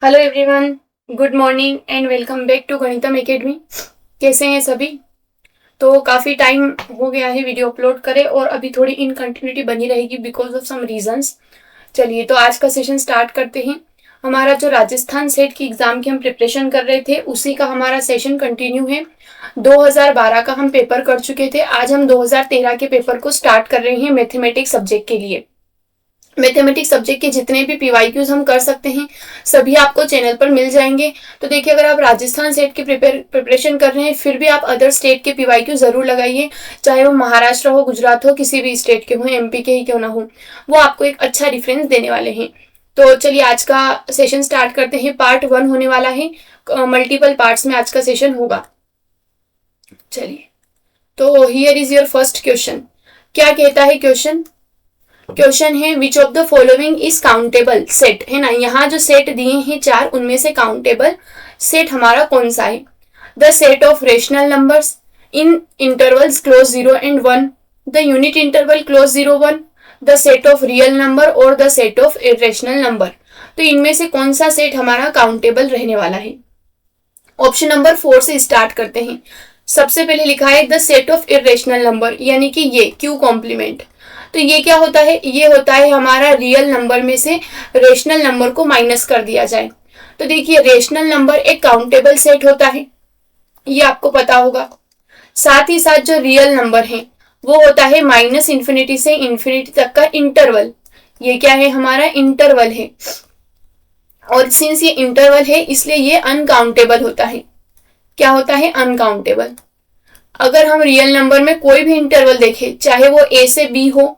Hello everyone, good morning and welcome back to Ganitam academy. कैसे हैं सभी? तो काफ़ी टाइम हो गया है वीडियो अपलोड करे और अभी थोड़ी इनकंटिन्यूटी बनी रहेगी बिकॉज ऑफ सम रीजंस। चलिए तो आज का सेशन स्टार्ट करते हैं। हमारा जो राजस्थान सेट की एग्ज़ाम की हम प्रिपरेशन कर रहे थे उसी का हमारा सेशन कंटिन्यू है। 2012 का हम पेपर कर चुके थे, आज हम 2013 के पेपर को स्टार्ट कर रहे हैं मैथमेटिक्स सब्जेक्ट के लिए। मैथमेटिक्स सब्जेक्ट के जितने भी पीवाईक्यूज हम कर सकते हैं सभी आपको चैनल पर मिल जाएंगे। तो देखिए, अगर आप राजस्थान स्टेट की प्रिपरेशन कर रहे हैं फिर भी आप अदर स्टेट के पीवाईक्यू जरूर लगाइए, चाहे वो महाराष्ट्र हो, गुजरात हो, किसी भी स्टेट के हो, एमपी के ही क्यों ना हो, वो आपको एक अच्छा रेफरेंस देने वाले हैं। तो चलिए आज का सेशन स्टार्ट करते हैं। पार्ट 1 होने वाला है, मल्टीपल पार्ट्स में आज का सेशन होगा। चलिए तो here is your first question. क्या कहता है क्वेश्चन? क्वेश्चन है which of the following is countable set, है ना। यहाँ जो सेट दिए हैं चार, उनमें से काउंटेबल सेट हमारा कौन सा है? The set of rational numbers in intervals close 0 and 1, the unit interval close 0 1, the set of real number और the set of irrational number. तो इनमें से कौन सा सेट हमारा काउंटेबल रहने वाला है? ऑप्शन नंबर 4 से स्टार्ट करते हैं। सबसे पहले लिखा है the set of irrational number, यानी कि ये क्यू कॉम्प्लीमेंट। तो ये क्या होता है? ये होता है हमारा रियल नंबर में से रेशनल नंबर को माइनस कर दिया जाए। तो देखिए, रेशनल नंबर एक काउंटेबल सेट होता है, ये आपको पता होगा। साथ ही साथ जो रियल नंबर है वो होता है माइनस इंफिनिटी से इंफिनिटी तक का इंटरवल। ये क्या है? हमारा इंटरवल है। और सिंस ये इंटरवल है इसलिए ये अनकाउंटेबल होता है। क्या होता है? अनकाउंटेबल। अगर हम रियल नंबर में कोई भी इंटरवल देखें, चाहे वो ए से बी हो,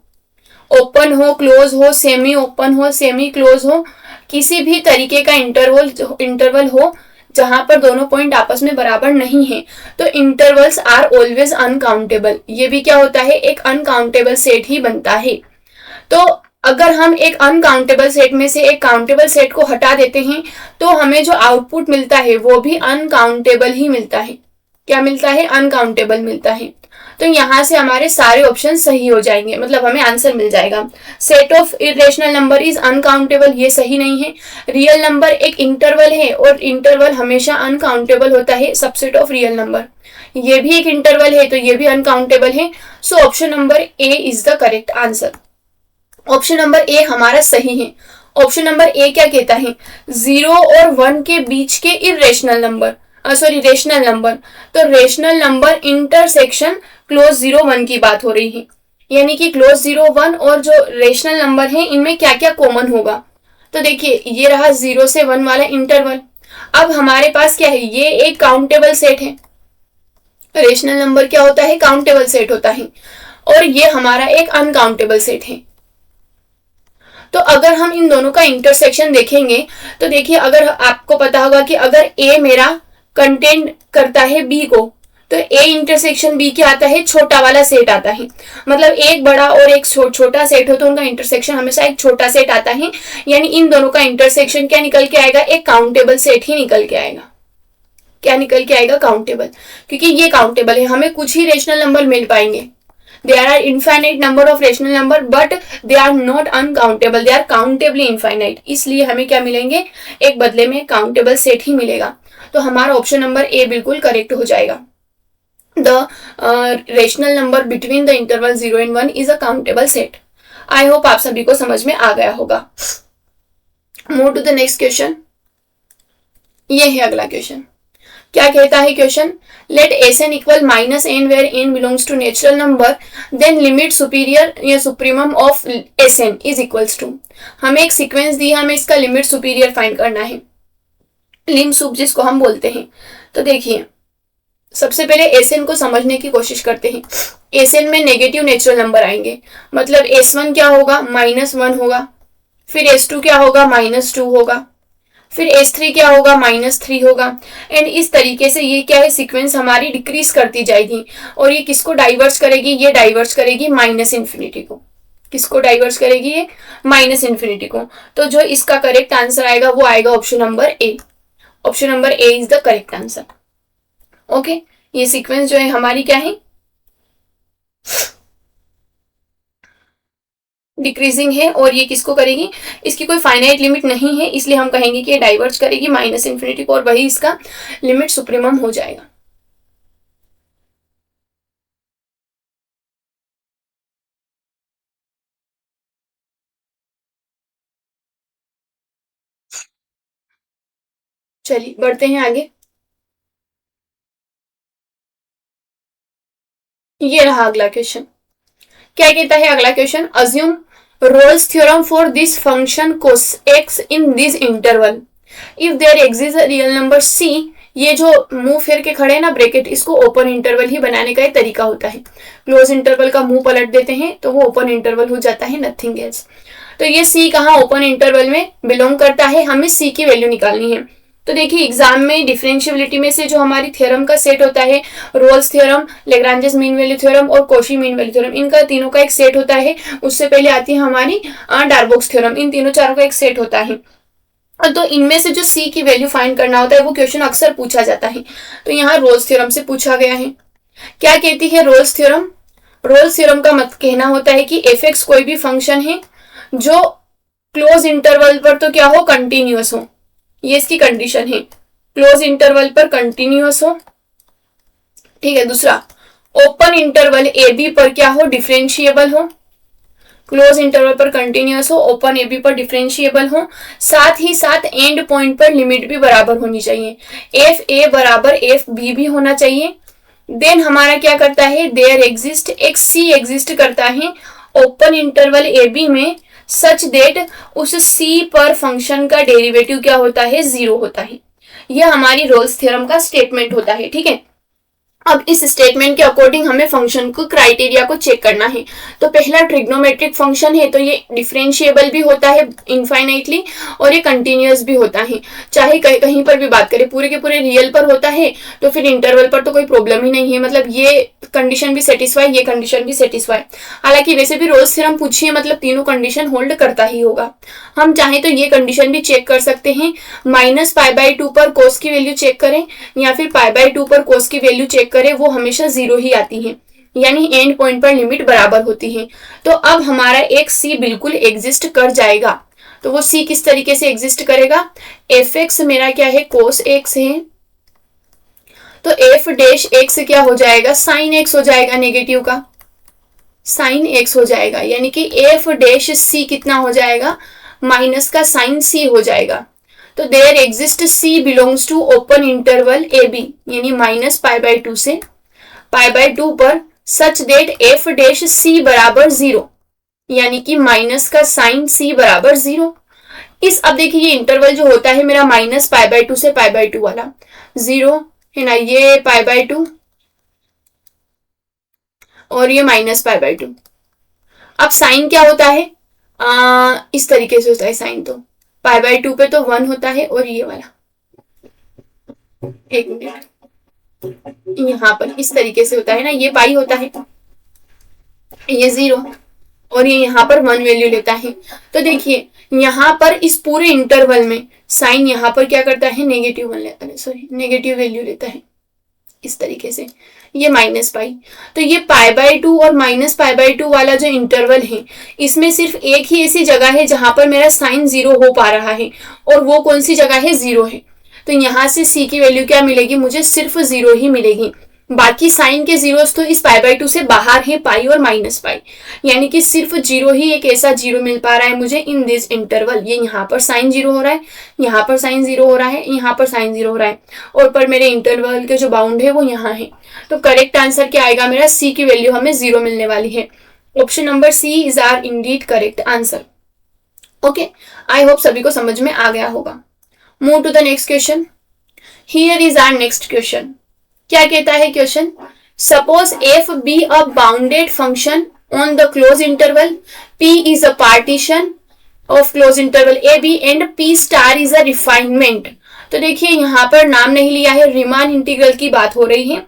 ओपन हो, क्लोज हो, सेमी ओपन हो, सेमी क्लोज हो, किसी भी तरीके का इंटरवल हो जहां पर दोनों पॉइंट आपस में बराबर नहीं है, तो इंटरवल्स आर ऑलवेज अनकाउंटेबल। ये भी क्या होता है? एक अनकाउंटेबल सेट ही बनता है। तो अगर हम एक अनकाउंटेबल सेट में से एक काउंटेबल सेट को हटा देते हैं तो हमें जो आउटपुट मिलता है वो भी अनकाउंटेबल ही मिलता है। क्या मिलता है? अनकाउंटेबल मिलता है। तो यहां से हमारे सारे ऑप्शन सही हो जाएंगे, मतलब हमें आंसर मिल जाएगा। Set of irrational number is uncountable, ये सही नहीं है। रियल नंबर एक इंटरवल है और इंटरवल हमेशा अनकाउंटेबल होता है, सबसेट ऑफ रियल नंबर। ये भी एक इंटरवल है तो ये भी अनकाउंटेबल है। So option number A is the correct answer. Option number A हमारा सही है। ऑप्शन नंबर ए क्या कहता है? 0 और 1 के बीच के इरेशनल नंबर, रेशनल नंबर। तो रेशनल नंबर इंटरसेक्शन क्लोज 0 1 की बात हो रही है, यानी कि क्लोज 0 1 और जो रेशनल नंबर है इनमें क्या क्या कॉमन होगा। तो देखिए, ये रहा 0 से 1 वाला इंटरवल। अब हमारे पास क्या है? ये एक काउंटेबल सेट है। रेशनल नंबर क्या होता है? काउंटेबल सेट होता है। और ये हमारा एक अनकाउंटेबल सेट है। तो अगर हम इन दोनों का इंटरसेक्शन देखेंगे तो देखिए, अगर आपको पता होगा कि अगर ए मेरा कंटेंट करता है बी को, तो ए इंटरसेक्शन बी क्या आता है? छोटा वाला सेट आता है। मतलब एक बड़ा और एक छोटा सेट हो तो उनका इंटरसेक्शन हमेशा एक छोटा सेट आता है। यानी इन दोनों का इंटरसेक्शन क्या निकल के आएगा? एक काउंटेबल सेट ही निकल के आएगा। क्या निकल के आएगा? काउंटेबल। क्योंकि ये काउंटेबल है, हमें कुछ ही रेशनल नंबर मिल पाएंगे। There are infinite number of rational number but they are not uncountable, they are countably infinite। इसलिए हमें क्या मिलेंगे? एक बदले में काउंटेबल सेट ही मिलेगा। तो हमारा ऑप्शन नंबर ए बिल्कुल करेक्ट हो जाएगा। The rational number between the interval 0 and 1 is a countable set. I hope आप सभी को समझ में आ गया होगा। Move to the next question. ये है अगला क्वेश्चन। क्या कहता है question? Let S N equal minus N where N belongs to natural number, then limit superior या supremum of S N is equals to. हमें एक सीक्वेंस दी है, हमें इसका लिमिट सुपीरियर फाइंड करना है, लिम सुप जिसको हम बोलते हैं। तो देखिए, सबसे पहले एस एन को समझने की कोशिश करते हैं। एस एन में नेगेटिव नेचुरल नंबर आएंगे, मतलब एस वन क्या होगा? -1 होगा। फिर एस टू क्या होगा? -2 होगा। फिर S3 क्या होगा? -3 होगा। एंड इस तरीके से ये क्या है? सीक्वेंस हमारी डिक्रीज करती जाएगी। और ये किसको डाइवर्स करेगी? ये डाइवर्स करेगी माइनस इन्फिनिटी को। किसको डाइवर्स करेगी? ये माइनस इन्फिनिटी को। तो जो इसका करेक्ट आंसर आएगा वो आएगा option number A. Option number A is the correct answer. Okay, ये सीक्वेंस जो है हमारी क्या है? डिक्रीजिंग है और ये किसको करेगी, इसकी कोई फाइनाइट लिमिट नहीं है, इसलिए हम कहेंगे कि ये डाइवर्ज करेगी माइनस इन्फिनिटी को और वही इसका लिमिट सुप्रीमम हो जाएगा। चलिए बढ़ते हैं आगे। ये रहा अगला क्वेश्चन। क्या कहता है अगला question, assume Rolle's theorem for this function cos x in this interval if there exist a real number c। ये जो मुंह फेर के खड़े हैं ना ब्रैकेट, इसको ओपन इंटरवल ही बनाने का एक तरीका होता है। क्लोज इंटरवल का मुंह पलट देते हैं तो वो ओपन इंटरवल हो जाता है, नथिंग एल्स। तो ये c कहाँ ओपन इंटरवल में बिलोंग करता है, हमें c की वैल्यू निकालनी है। तो देखिए एग्जाम में डिफरेंशियबिलिटी में से जो हमारी थ्योरम का सेट होता है, Rolle's theorem, Lagrange's mean value theorem और कॉशी मीन वैल्यू थ्योरम, इनका तीनों का एक सेट होता है। उससे पहले आती है हमारी डार्बोक्स थ्योरम, इन तीनों चारों का एक सेट होता है। तो इनमें से जो c की वैल्यू फाइंड करना होता है वो क्वेश्चन अक्सर पूछा जाता है। तो यहाँ रोल्स थ्योरम से पूछा गया है। क्या कहती है रोल्स थ्योरम, रोल्स थ्योरम का मत कहना होता है कि एफ एक्स कोई भी फंक्शन है जो क्लोज इंटरवल पर तो क्या हो, कंटिन्यूअस हो। ये इसकी कंडीशन है, क्लोज इंटरवल पर कंटिन्यूअस हो। ठीक है। दूसरा, ओपन इंटरवल ए बी पर क्या हो, डिफरेंशिएबल हो। क्लोज इंटरवल पर कंटिन्यूअस हो, ओपन ए बी पर डिफरेंशिएबल हो। साथ ही साथ एंड पॉइंट पर लिमिट भी बराबर होनी चाहिए, एफ ए बराबर एफ बी भी होना चाहिए। देन हमारा क्या करता है, देयर एग्जिस्ट एक सी एग्जिस्ट करता है ओपन इंटरवल ए बी में सच देट उस सी पर फंक्शन का डेरिवेटिव क्या होता है, 0 होता है। यह हमारी रोल्स थ्योरम का स्टेटमेंट होता है। ठीक है। अब इस स्टेटमेंट के अकॉर्डिंग हमें फंक्शन को क्राइटेरिया को चेक करना है। तो पहला ट्रिग्नोमेट्रिक फंक्शन है तो ये डिफरेंशिएबल भी होता है इनफाइनाइटली और ये कंटिन्यूअस भी होता है। चाहे कहीं पर भी बात करें, पूरे के पूरे रियल पर होता है तो फिर इंटरवल पर तो कोई प्रॉब्लम ही नहीं है, मतलब ये कंडीशन भी सेटिस्फाई, ये कंडीशन भी सेटिस्फाई। हालांकि वैसे भी रोल्स थ्योरम पूछिए मतलब तीनों कंडीशन होल्ड करता ही होगा। हम चाहे तो ये कंडीशन भी चेक कर सकते हैं, -π/2 पर कोस की वैल्यू चेक करें या फिर π/2 पर कोस की वैल्यू चेक करें, वो हमेशा 0 ही आती है, यानी एंड पॉइंट पर लिमिट बराबर होती है। तो अब हमारा एक सी बिल्कुल एग्जिस्ट कर जाएगा। तो वो सी किस तरीके से एग्जिस्ट करेगा, एफ एक्स मेरा क्या है, कोस एक्स है, तो एफ डैश एक्स क्या हो जाएगा, साइन एक्स हो जाएगा, नेगेटिव का साइन एक्स हो जाएगा, यानी कि एफ डैश सी कितना हो जाएगा, माइनस का साइन सी हो जाएगा। तो there exist C belongs to open interval A B, यानी -π/2 से π/2 पर such that F dash C बराबर 0, यानी कि माइनस का साइन सी बराबर 0। इस अब देखिए ये इंटरवल जो होता है मेरा -π/2 से π/2 वाला 0 है ना, ये π/2 और ये -π/2। अब साइन क्या होता है, इस तरीके से होता है साइन, तो π/2 पे तो 1 होता है और ये वाला, एक मिनट, यहाँ पर इस तरीके से होता है ना, ये पाई होता है, ये 0 और ये यहाँ पर 1 वैल्यू लेता है। तो देखिए यहाँ पर इस पूरे इंटरवल में साइन यहाँ पर क्या करता है, नेगेटिव 1 लेता है, सॉरी नेगेटिव वैल्यू लेता है इस तरीके से, ये -π। तो ये π/2 और -π/2 वाला जो इंटरवल है, इसमें सिर्फ एक ही ऐसी जगह है जहां पर मेरा साइन 0 हो पा रहा है, और वो कौन सी जगह है, 0 है। तो यहां से c की वैल्यू क्या मिलेगी, मुझे सिर्फ 0 ही मिलेगी। बाकी साइन के जीरोस तो इस π/2 से बाहर है, पाई और -π, यानी कि सिर्फ 0 ही एक ऐसा 0 मिल पा रहा है मुझे इन दिस इंटरवल। ये यहाँ पर साइन 0 हो रहा है, यहाँ पर साइन 0 हो रहा है, यहाँ पर साइन 0 हो रहा है, और पर मेरे इंटरवल के जो बाउंड है वो यहाँ है। तो करेक्ट आंसर क्या आएगा मेरा, सी की वैल्यू हमें 0 मिलने वाली है। Option number C is are indeed correct answer. Okay, I hope सभी को समझ में आ गया होगा। Move to the next question. Here is our next question. क्या कहता है question, suppose F be a bounded function on the close interval, P is a partition of close interval A B and P star is a refinement. तो देखिए यहाँ पर नाम नहीं लिया है, रीमान इंटीग्रल की बात हो रही है,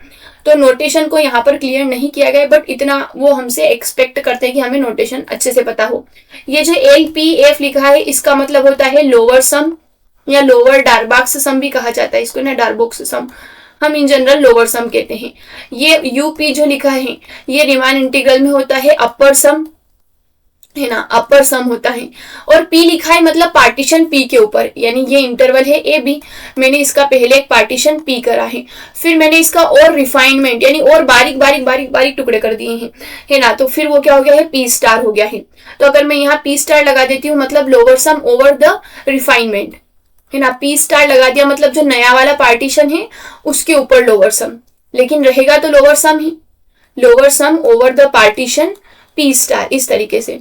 तो नोटेशन को यहाँ पर क्लियर नहीं किया गया, बट इतना वो हमसे एक्सपेक्ट करते हैं कि हमें नोटेशन अच्छे से पता हो। ये जो एल पी एफ लिखा है इसका मतलब होता है लोअर सम या लोअर डार्बॉक्स सम भी कहा जाता है इसको ना, डार्बॉक्स सम हम इन जनरल लोअर सम कहते हैं। ये यूपी जो लिखा है ये रीमान इंटीग्रल में होता है अपर सम, है ना, अपर सम होता है। और पी लिखा है मतलब पार्टीशन पी के ऊपर, यानी ये इंटरवल है ए बी, मैंने इसका पहले एक पार्टीशन पी करा है, फिर मैंने इसका और रिफाइनमेंट यानी और बारीक बारीक बारीक बारीक टुकड़े कर दिए हैं, है ना, तो फिर वो क्या हो गया है, पी स्टार हो गया है। तो अगर मैं यहाँ पी स्टार लगा देती हूँ मतलब lower sum over the refinement, है ना, पी स्टार लगा दिया मतलब जो नया वाला पार्टीशन है उसके ऊपर लोअर सम, लेकिन रहेगा तो lower sum he, lower sum over the partition P star, इस तरीके से।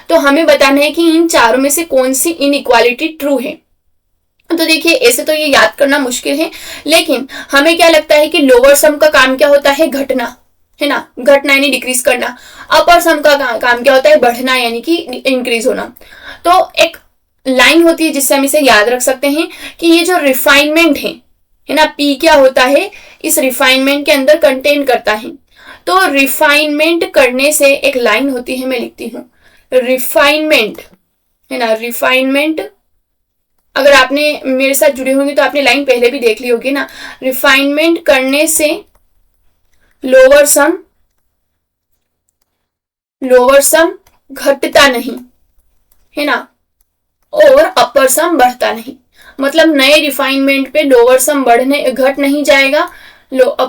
तो हमें बताना है कि इन चारों में से कौन सी इनइक्वालिटी ट्रू है। तो देखिए ऐसे तो ये याद करना मुश्किल है, लेकिन हमें क्या लगता है कि लोअर सम का काम क्या होता है, घटना, है ना, घटना यानी डिक्रीज करना। अपर सम का काम क्या होता है, बढ़ना यानी कि इंक्रीज होना। तो एक लाइन होती है जिससे हम इसे याद रख सकते हैं कि ये जो रिफाइनमेंट है ना, पी क्या होता है, इस रिफाइनमेंट के अंदर कंटेन करता है। तो रिफाइनमेंट करने से एक लाइन होती है, मैं लिखती हूं, रिफाइनमेंट, है ना, रिफाइनमेंट, अगर आपने मेरे साथ जुड़े होंगे तो आपने लाइन पहले भी देख ली होगी ना, रिफाइनमेंट करने से लोअर सम घटता नहीं, है ना, और अपर सम बढ़ता नहीं। मतलब नए रिफाइनमेंट पे लोअर सम घट नहीं जाएगा,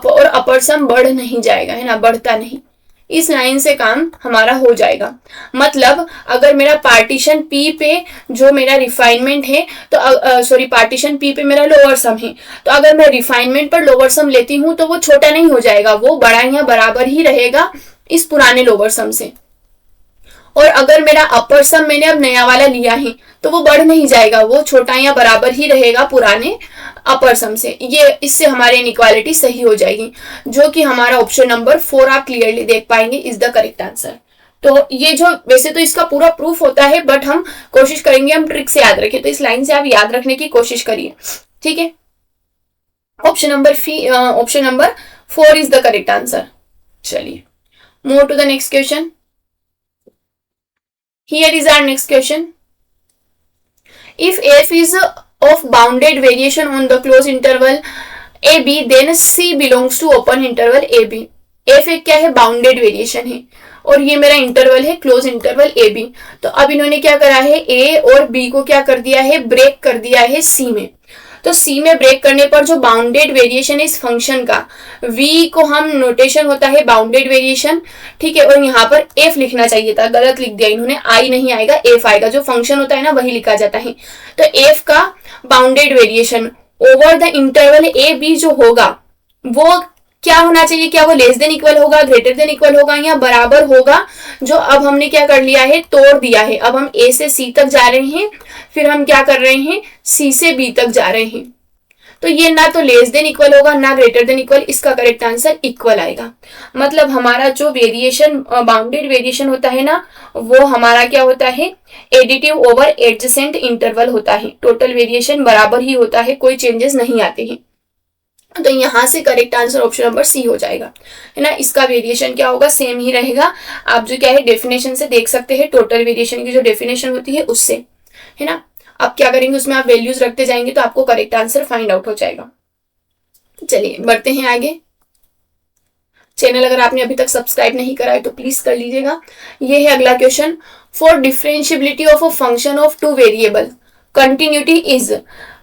और अपर सम बढ़ नहीं जाएगा, है ना, बढ़ता नहीं। इस लाइन से काम हमारा हो जाएगा। मतलब अगर मेरा पार्टीशन पी पे जो मेरा रिफाइनमेंट है, तो सॉरी पार्टीशन पी पे मेरा लोअर सम है, तो अगर मैं रिफाइनमेंट पर लोअर सम लेती हूं तो वो छोटा नहीं हो जाएगा, वो बड़ा या बराबर ही रहेगा इस पुराने लोअर सम से। और अगर मेरा अपर सम मैंने अब नया वाला लिया है तो वो बढ़ नहीं जाएगा, वो छोटा या बराबर ही रहेगा पुराने अपर सम से। ये इससे हमारी इनइक्वालिटी सही हो जाएगी, जो कि हमारा ऑप्शन नंबर 4 आप क्लियरली देख पाएंगे इज द करेक्ट आंसर। तो ये जो वैसे तो इसका पूरा प्रूफ होता है, बट हम कोशिश करेंगे हम ट्रिक से याद रखें, तो इस लाइन से आप याद रखने की कोशिश करिए, ठीक है। Option number 4 is the correct answer. चलिए move to the next question. Here is our next question. If f is of bounded variation on the closed interval AB, then C belongs to open interval AB. f एक क्या है, bounded variation है, और ये मेरा interval है close interval A B. तो अब इन्होंने क्या करा है, ए और बी को क्या कर दिया है, ब्रेक कर दिया है सी में। तो सी में ब्रेक करने पर जो बाउंडेड वेरिएशन है इस फंक्शन का, वी को हम नोटेशन होता है बाउंडेड वेरिएशन, ठीक है, और यहाँ पर एफ लिखना चाहिए था, गलत लिख दिया इन्होंने, आई नहीं आएगा एफ आएगा, जो फंक्शन होता है ना वही लिखा जाता है। तो एफ का bounded variation over the interval A B जो होगा वो क्या होना चाहिए, क्या वो लेस देन इक्वल होगा, ग्रेटर देन इक्वल होगा, या बराबर होगा। जो अब हमने क्या कर लिया है, तोड़ दिया है, अब हम ए से सी तक जा रहे हैं, फिर हम क्या कर रहे हैं, सी से बी तक जा रहे हैं। तो ये ना तो लेस देन इक्वल होगा ना ग्रेटर देन इक्वल, इसका करेक्ट आंसर इक्वल आएगा। मतलब हमारा जो वेरिएशन बाउंडेड वेरिएशन होता है ना, वो हमारा क्या होता है, एडिटिव ओवर एडजेसेंट इंटरवल होता है, टोटल वेरिएशन बराबर ही होता है, कोई चेंजेस नहीं आते हैं। तो यहां से correct answer option number C हो जाएगा, है ना। इसका वेरिएशन क्या होगा, सेम ही रहेगा। आप जो क्या है डेफिनेशन से देख सकते हैं, टोटल वेरिएशन की जो डेफिनेशन होती है उससे, है ना। अब क्या करेंगे, उसमें आप वैल्यूज रखते जाएंगे तो आपको करेक्ट आंसर फाइंड आउट हो जाएगा। चलिए बढ़ते हैं आगे। चैनल अगर आपने अभी तक सब्सक्राइब नहीं करा है तो प्लीज कर लीजिएगा। ये है अगला question. For differentiability of a function of two variable continuity is,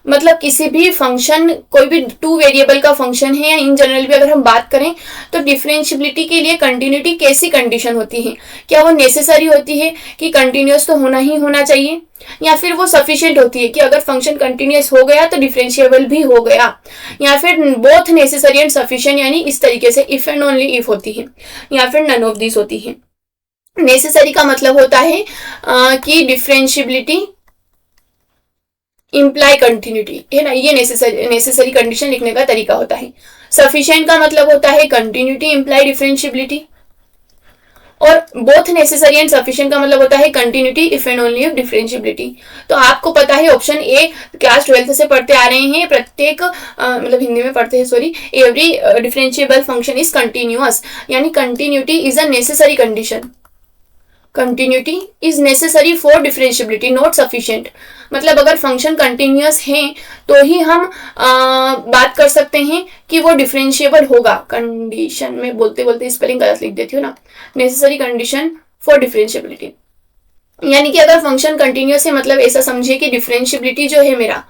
मतलब किसी भी फंक्शन, कोई भी टू वेरिएबल का फंक्शन है या इन जनरल भी अगर हम बात करें तो डिफरेंशिएबिलिटी के लिए कंटिन्यूटी कैसी कंडीशन होती है, क्या वो नेसेसरी होती है कि कंटिन्यूअस तो होना ही होना चाहिए, या फिर वो सफिशिएंट होती है कि अगर फंक्शन कंटिन्यूअस हो गया तो डिफरेंशिएबल भी हो गया, या फिर बोथ नेसेसरी एंड सफिशिएंट, यानी इस तरीके से इफ एंड ओनली इफ होती है, या फिर नन ऑफ दिस होती है। नेसेसरी का मतलब होता है कि डिफरेंशिएबिलिटी इम्प्लाई कंटिन्यूटी, है ना, ये नेसेसरी कंडीशन लिखने का तरीका होता है। सफिशिएंट का मतलब होता है कंटिन्यूटी इम्प्लाई डिफरेंशिएबिलिटी, और बोथ नेसेसरी एंड सफिशिएंट का मतलब होता है continuity if and only of differentiability. तो आपको पता है ऑप्शन ए क्लास 12th से पढ़ते आ रहे हैं, प्रत्येक मतलब हिंदी में पढ़ते हैं, sorry, every differentiable function is continuous, यानी continuity is a necessary condition, continuity is necessary for differentiability not sufficient. मतलब अगर फंक्शन कंटिन्यूअस है तो ही हम बात कर सकते हैं कि वो डिफरेंशिएबल होगा। कंडीशन में बोलते बोलते स्पेलिंग गलत लिख देती हूँ ना, नेसेसरी कंडीशन फॉर डिफरेंशिएबिलिटी। यानी कि अगर फंक्शन कंटिन्यूअस है मतलब ऐसा समझिए कि डिफरेंशियबिलिटी जो है मेरा,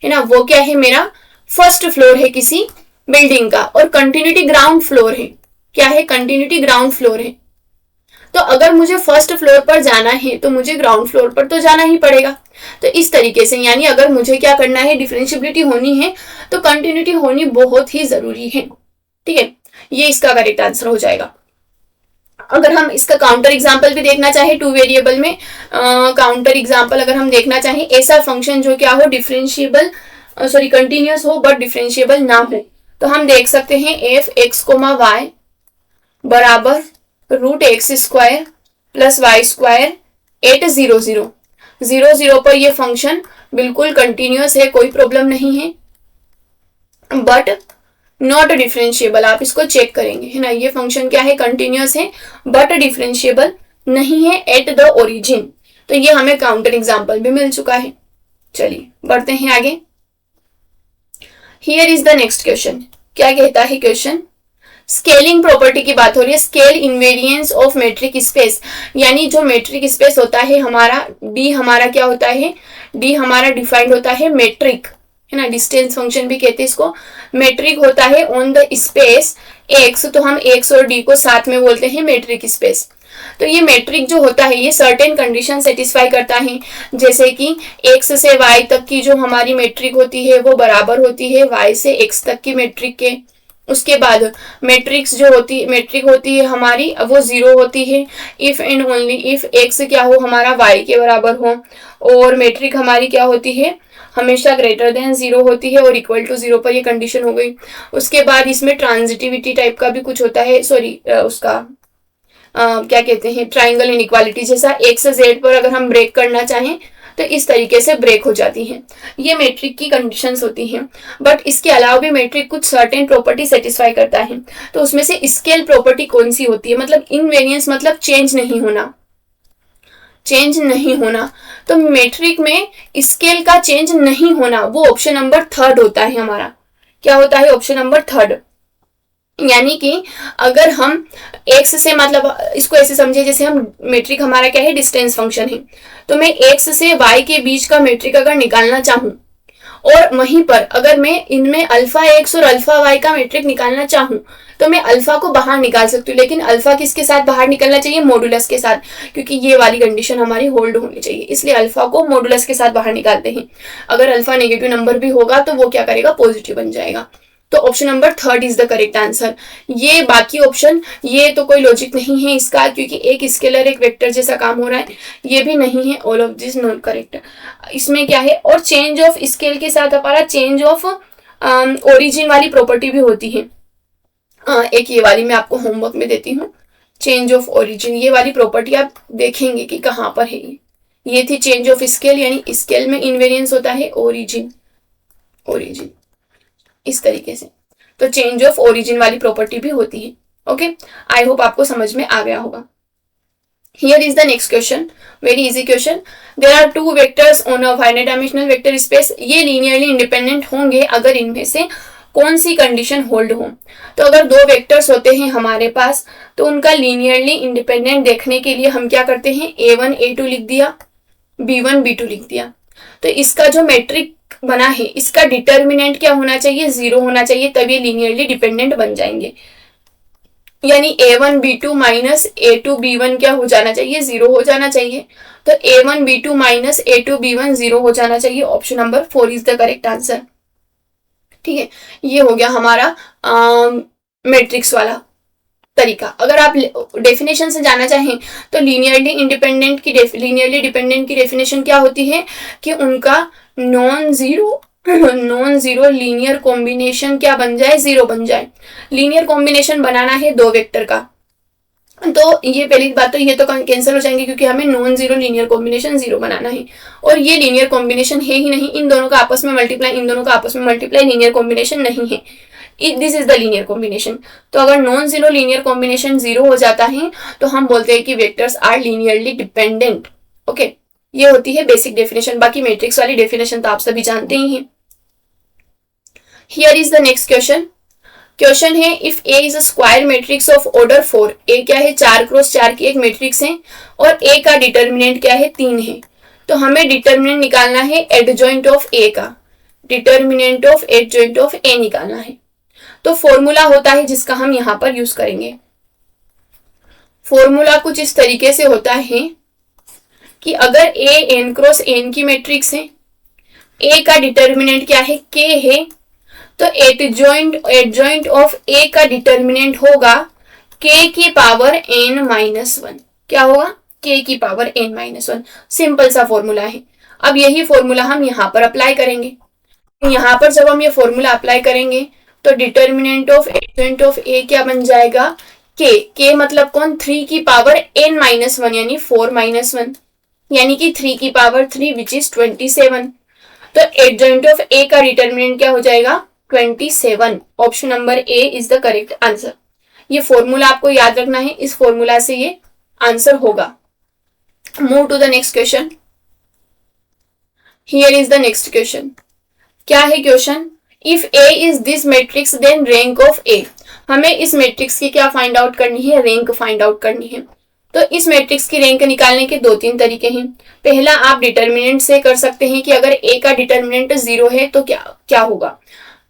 है ना, वो क्या है, मेरा फर्स्ट फ्लोर है किसी बिल्डिंग का और कंटिन्यूटी ग्राउंड फ्लोर है। क्या है, कंटिन्यूटी ग्राउंड फ्लोर है। तो अगर मुझे फर्स्ट फ्लोर पर जाना है तो मुझे ग्राउंड फ्लोर पर तो जाना ही पड़ेगा। तो इस तरीके से यानी अगर मुझे क्या करना है, डिफरेंशियबिलिटी होनी है तो कंटिन्यूटी होनी बहुत ही जरूरी है। ठीक है, ये इसका करेक्ट आंसर हो जाएगा। अगर हम इसका काउंटर एग्जांपल भी देखना चाहे टू वेरिएबल में, काउंटर एग्जांपल अगर हम देखना चाहें, ऐसा फंक्शन जो क्या हो, डिफरेंशिएबल सॉरी कंटिन्यूअस हो बट डिफरेंशिएबल ना हो, तो हम देख सकते हैं एफ एक्स कोमा वाई बराबर root X square plus Y square at 0 0 0 0 पर ये फंक्शन बिल्कुल कंटिन्यूअस है, कोई प्रॉब्लम नहीं है, बट नॉट डिफरेंशिएबल। आप इसको चेक करेंगे, है ना, ये फंक्शन क्या है, कंटिन्यूअस है बट डिफरेंशिएबल नहीं है एट द ओरिजिन। तो ये हमें काउंटर एग्जांपल भी मिल चुका है। चलिए बढ़ते हैं आगे। Here is the next question. क्या कहता है क्वेश्चन, स्केलिंग प्रॉपर्टी की बात हो रही है, scale invariance of metric space. यानी जो मेट्रिक स्पेस होता है हमारा, डी हमारा क्या होता है, डी हमारा डिफाइंड होता है मेट्रिक, है ना, डिस्टेंस फंक्शन भी कहते हैं इसको, मेट्रिक होता है ऑन द स्पेस एक्स। तो हम एक्स और डी को साथ में बोलते हैं मेट्रिक स्पेस। तो ये मेट्रिक जो होता है ये सर्टेन कंडीशन सेटिस्फाई करता है, जैसे कि एक्स से वाई तक की जो हमारी मेट्रिक होती है वो बराबर होती है वाई से एक्स तक की मेट्रिक के। उसके बाद मैट्रिक्स जो होती मेट्रिक होती है हमारी वो 0 होती है if and only if x क्या हो, हमारा वाई के बराबर हो, और मेट्रिक हमारी क्या होती है, हमेशा ग्रेटर देन 0 होती है और इक्वल टू 0 पर ये कंडीशन हो गई। उसके बाद इसमें ट्रांजिटिविटी टाइप का भी कुछ होता है, सॉरी उसका क्या कहते हैं, ट्राइंगल इनइक्वालिटी जैसा, एक्स से जेड पर अगर हम ब्रेक करना चाहें तो इस तरीके से ब्रेक हो जाती हैं। ये मैट्रिक की कंडीशंस होती हैं, बट इसके अलावा भी मैट्रिक कुछ सर्टेन प्रॉपर्टी सेटिस्फाई करता है। तो उसमें से स्केल प्रॉपर्टी कौन सी होती है, मतलब इनवेरिएंस मतलब चेंज नहीं होना, चेंज नहीं होना। तो मैट्रिक में स्केल का चेंज नहीं होना वो ऑप्शन नंबर थर्ड होता है हमारा। क्या होता है, ऑप्शन नंबर थर्ड। यानी कि अगर हम एक्स से, मतलब इसको ऐसे समझिए जैसे हम मेट्रिक हमारा क्या है, डिस्टेंस फंक्शन है, तो मैं एक्स से वाई के बीच का मेट्रिक अगर निकालना चाहूं और वहीं पर अगर मैं इनमें अल्फा एक्स और अल्फा वाई का मेट्रिक निकालना चाहूं तो मैं अल्फा को बाहर निकाल सकती हूँ, लेकिन अल्फा किसके साथ बाहर निकलना चाहिए, मॉडुलस के साथ, क्योंकि ये वाली कंडीशन हमारी होल्ड होनी चाहिए, इसलिए अल्फा को मॉडुलस के साथ बाहर निकालते हैं। अगर अल्फा नेगेटिव नंबर भी होगा तो वो क्या करेगा, पॉजिटिव बन जाएगा। तो option number third is the correct answer. ये बाकी ऑप्शन ये तो कोई लॉजिक नहीं है इसका, क्योंकि एक स्केलर एक वेक्टर जैसा काम हो रहा है, ये भी नहीं है, all of this not correct. इसमें क्या है, और चेंज ऑफ स्केल के साथ हमारा चेंज ऑफ ओरिजिन वाली प्रॉपर्टी भी होती है। एक ये वाली मैं आपको होमवर्क में देती हूँ, चेंज ऑफ ओरिजिन, ये वाली प्रॉपर्टी आप देखेंगे कि कहाँ पर है। ये थी चेंज ऑफ स्केल, यानी स्केल में इनवेरियंस होता है ओरिजिन, ओरिजिन इस तरीके से। तो चेंज ऑफ ओरिजिन वाली प्रॉपर्टी भी होती है। ओके, आई होप आपको समझ में आ गया होगा। Here is the next question, very easy question. There are two vectors on a finite dimensional vector space, ये लीनियरली इंडिपेंडेंट होंगे अगर इनमें से कौन सी कंडीशन होल्ड हो। तो अगर दो वेक्टर्स होते हैं हमारे पास तो उनका लीनियरली इंडिपेंडेंट देखने के लिए हम क्या करते हैं, a1 a2 लिख दिया, b1 b2 लिख दिया। तो इसका जो मैट्रिक बना है इसका डिटर्मिनेंट क्या होना चाहिए, 0 होना चाहिए, तभी लीनियरली डिपेंडेंट बन जाएंगे। यानी a1 b2 minus a2 b1 क्या हो जाना चाहिए, 0 हो जाना चाहिए। तो a1 b2 minus a2 b1 0 हो जाना चाहिए। Option number 4 is the correct answer. ठीक है, ये हो गया हमारा मैट्रिक्स वाला तरीका। अगर आप डेफिनेशन से जाना चाहें तो लीनियरली इंडिपेंडेंट की लीनियरली डिपेंडेंट की डेफिनेशन क्या होती है कि उनका नॉन जीरो लीनियर कॉम्बिनेशन क्या बन जाए, 0 बन जाए। लीनियर कॉम्बिनेशन बनाना है दो वेक्टर का, तो ये पहली बात तो ये तो कैंसिल हो जाएंगे क्योंकि हमें नॉन जीरो लीनियर कॉम्बिनेशन 0 बनाना है, और ये लीनियर कॉम्बिनेशन है ही नहीं, इन दोनों का आपस में मल्टीप्लाई, इन दोनों का आपस में मल्टीप्लाई लीनियर कॉम्बिनेशन नहीं है, this is the linear combination. तो अगर नॉन जीरो लीनियर कॉम्बिनेशन 0 हो जाता है तो हम बोलते हैं कि vectors are linearly dependent. Okay, ये होती है बेसिक डेफिनेशन। बाकी मैट्रिक्स वाली डेफिनेशन तो आप सभी जानते ही हैं। Here is the next question. Question है if A is a square matrix of order 4, A क्या है 4x4 की एक मैट्रिक्स है और ए का डिटर्मिनेंट क्या है 3 है, तो हमें डिटर्मिनेंट निकालना है एडजॉइंट ऑफ ए का, डिटर्मिनेंट ऑफ एडजॉइंट ऑफ ए निकालना है। तो फॉर्मूला होता है जिसका हम यहां पर यूज करेंगे। फॉर्मूला कुछ इस तरीके से होता है कि अगर ए एन क्रॉस एन की मैट्रिक्स है, ए का डिटर्मिनेंट क्या है के है, तो एडजॉइंट ऑफ ए का डिटर्मिनेंट होगा के की पावर एन माइनस वन। क्या होगा? के की power n minus one. Simple सा फॉर्मूला है। अब यही फॉर्मूला हम यहां पर अप्लाई करेंगे। यहां पर जब हम ये फॉर्मूला अप्लाई करेंगे तो डिटर्मिनेंट ऑफ एडजॉइंट ऑफ ए क्या बन जाएगा? के मतलब कौन? 3 की पावर एन माइनस वन यानी 4 माइनस वन, यानी कि 3 की पावर 3 विच इज 27। तो एडजॉइंट ऑफ ए का डिटर्मिनेंट क्या हो जाएगा? 27। Option number A is the correct answer. ये फॉर्मूला आपको याद रखना है, इस फॉर्मूला से ये आंसर होगा। Move to the next question. Here is the next question. क्या है question? If A is this matrix then rank of A. हमें इस मैट्रिक्स की क्या फाइंड आउट करनी है? रैंक फाइंड आउट करनी है। तो इस मैट्रिक्स की रैंक निकालने के 2-3 तरीके हैं। पहला आप डिटर्मिनेंट से कर सकते हैं कि अगर ए का डिटर्मिनेंट 0 है तो क्या होगा,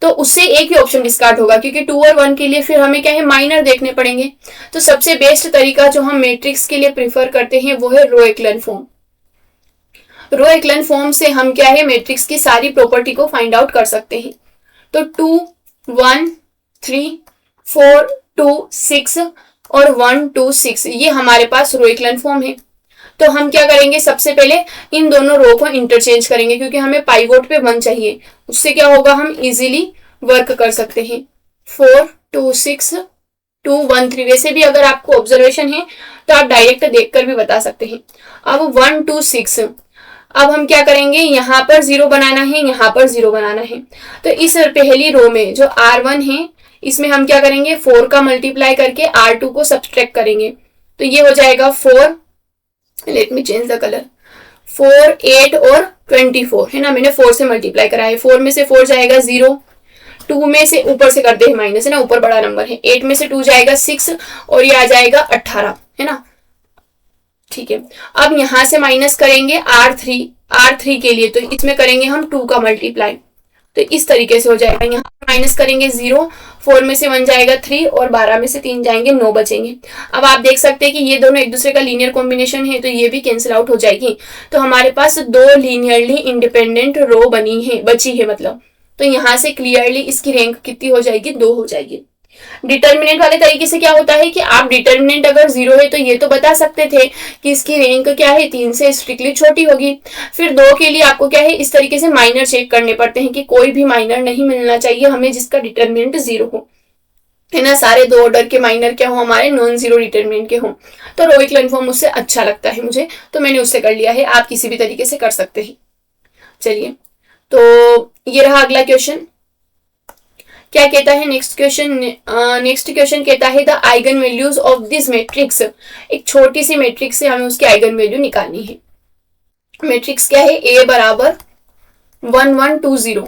तो उससे एक ही ऑप्शन डिस्कार्ड होगा, क्योंकि 2 और 1 के लिए फिर हमें क्या है? माइनर देखने पड़ेंगे। तो सबसे बेस्ट तरीका जो हम मैट्रिक्स के लिए प्रिफर करते हैं वो है रो एक्लन फॉर्म। रो एक्लन फॉर्म से हम क्या है? मैट्रिक्स की सारी प्रॉपर्टी को फाइंड आउट कर सकते हैं। तो 2 1 3 4 2 6 और 1 2 6 ये हमारे पास रो एक्लन फॉर्म है। तो हम क्या करेंगे? सबसे पहले इन दोनों रो को इंटरचेंज करेंगे, क्योंकि हमें पाइवोट पे 1 चाहिए। उससे क्या होगा? हम इजीली वर्क कर सकते हैं। 4 2 6 2 1 3। वैसे भी अगर आपको ऑब्जर्वेशन है तो आप डायरेक्ट देखकर भी बता सकते हैं। अब 1 2 6, अब हम क्या करेंगे? यहाँ पर 0 बनाना है, यहाँ पर 0 बनाना है। तो इस पहली रो में जो R1 है इसमें हम क्या करेंगे? 4 का मल्टीप्लाई करके R2 को सब्सट्रैक्ट करेंगे। तो ये हो जाएगा 4, let me change the colour, 4 8 और 24 है ना। मैंने 4 से मल्टीप्लाई करा है। 4 में से 4 जाएगा 0, 2 में से ऊपर से कर दे माइनस है ना, ऊपर बड़ा नंबर है। 8 में से 2 जाएगा 6 और ये आ जाएगा 18 है ना। ठीक है, अब यहां से माइनस करेंगे R3 के लिए, तो इसमें करेंगे हम 2 का मल्टीप्लाई। तो इस तरीके से हो जाएगा। यहाँ माइनस करेंगे 0, 4 में से 1 जाएगा 3 और 12 में से 3 जाएंगे 9 बचेंगे। अब आप देख सकते हैं कि ये दोनों एक दूसरे का लीनियर कॉम्बिनेशन है, तो ये भी कैंसिल आउट हो जाएगी। तो हमारे पास 2 लीनियरली इंडिपेंडेंट रो बची है मतलब। तो यहाँ से क्लियरली इसकी रैंक कितनी हो जाएगी? 2 हो जाएगी। डिटर्मिनेंट वाले तरीके से क्या होता है कि आप डिटर्मिनेंट अगर 0 है तो ये तो बता सकते थे कि इसकी रैंक क्या है? 3 से स्ट्रिक्टली छोटी होगी। फिर 2 के लिए आपको क्या है? इस तरीके से माइनर चेक करने पड़ते हैं कि कोई भी माइनर नहीं मिलना चाहिए हमें जिसका डिटर्मिनेंट 0 हो, है ना। सारे 2 ऑर्डर के माइनर क्या हो? हमारे नॉन जीरो डिटर्मिनेंट के हो। तो रो एक्लन फॉर्म उससे अच्छा लगता है मुझे, तो मैंने उससे कर लिया है। आप किसी भी तरीके से कर सकते हैं। चलिए, तो ये रहा अगला क्वेश्चन। क्या कहता है नेक्स्ट क्वेश्चन कहता है the eigen values of this matrix. एक छोटी सी मैट्रिक्स से हमें उसकी आइगन वैल्यू निकालनी है। मैट्रिक्स क्या है? A बराबर 1 1 2 0।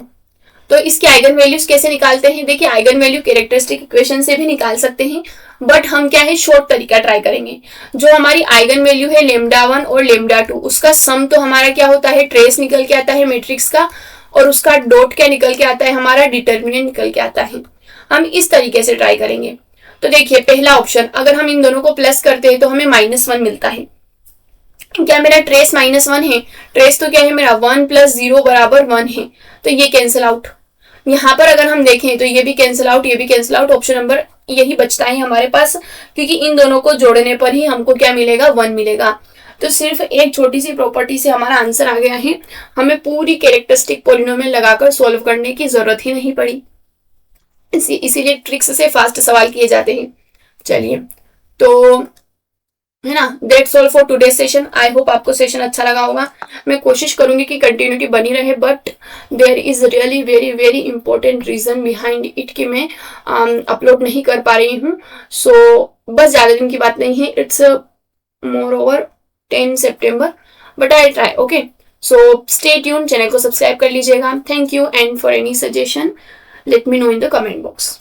तो इसके आइगन वैल्यूज कैसे निकालते हैं? देखिए, आइगन वैल्यू कैरेक्टरिस्टिक इक्वेशन से भी निकाल सकते हैं, बट हम क्या है? शॉर्ट तरीका ट्राई करेंगे। जो हमारी आइगन वैल्यू है λ1 और λ2, उसका सम तो हमारा क्या होता है? ट्रेस निकल के आता है मैट्रिक्स का, और उसका डॉट क्या निकल के आता है? हमारा डिटर्मिनेंट निकल के आता है। हम इस तरीके से ट्राई करेंगे। तो देखिए, पहला ऑप्शन, अगर हम इन दोनों को प्लस करते हैं तो हमें -1 मिलता है। क्या मेरा ट्रेस -1 है? ट्रेस तो क्या है मेरा? 1 + 0 बराबर 1 है, तो ये कैंसिल आउट। यहाँ पर अगर हम देखें तो ये भी कैंसिल आउट, ये भी कैंसिल आउट। ऑप्शन नंबर यही बचता है हमारे पास, क्योंकि इन दोनों को जोड़ने पर ही हमको क्या मिलेगा? 1 मिलेगा। तो सिर्फ एक छोटी सी प्रॉपर्टी से हमारा आंसर आ गया है। हमें पूरी कैरेक्टरिस्टिक पॉलिनोमियल लगाकर सॉल्व करने की जरूरत ही नहीं पड़ी। इसीलिए ट्रिक्स से फास्ट सवाल किए जाते हैं। चलिए, तो है ना, that's all for today session. I hope आपको सेशन अच्छा लगा होगा। मैं कोशिश करूंगी कि कंटिन्यूटी बनी रहे, but there is really very very important reason behind it कि मैं अपलोड नहीं कर पा रही हूँ। सो बस ज्यादा दिन की बात नहीं है। It's more over 10 September, but I try. Okay, so stay tune. Channel को सब्सक्राइब कर लीजिएगा। Thank you, and for any suggestion let me know in the comment box.